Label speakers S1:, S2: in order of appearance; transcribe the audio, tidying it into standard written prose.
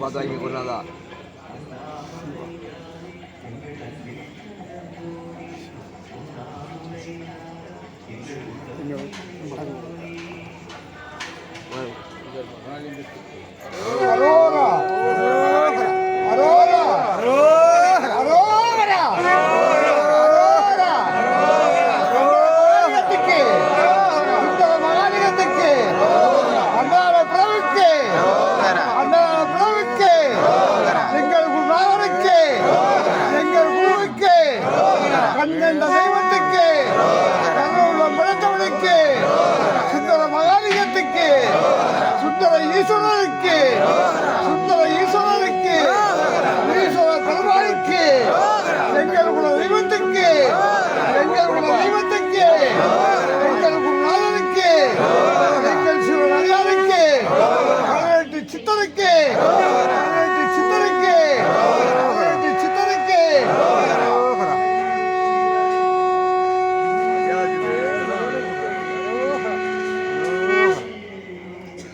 S1: பார்த்தாங்க குருநாதா.
S2: கண்கண்ட தெய்வத்துக்கு, கண்ணுள்ள பிழைத்தவனுக்கு, சுந்தர மகாலிங்கத்துக்கு, சுந்தர ஈஸ்வரனுக்கு, சுந்தர ஈஸ்வரனுக்கு, ஈஸ்வர பெருமாளுக்கு, எங்கள் குல தெய்வத்துக்கு, எங்கள் குல தெய்வத்துக்கு, எங்கள் குருநாதனுக்கு, எங்கள் சிவனடியாருக்கு, 18 சித்தருக்கு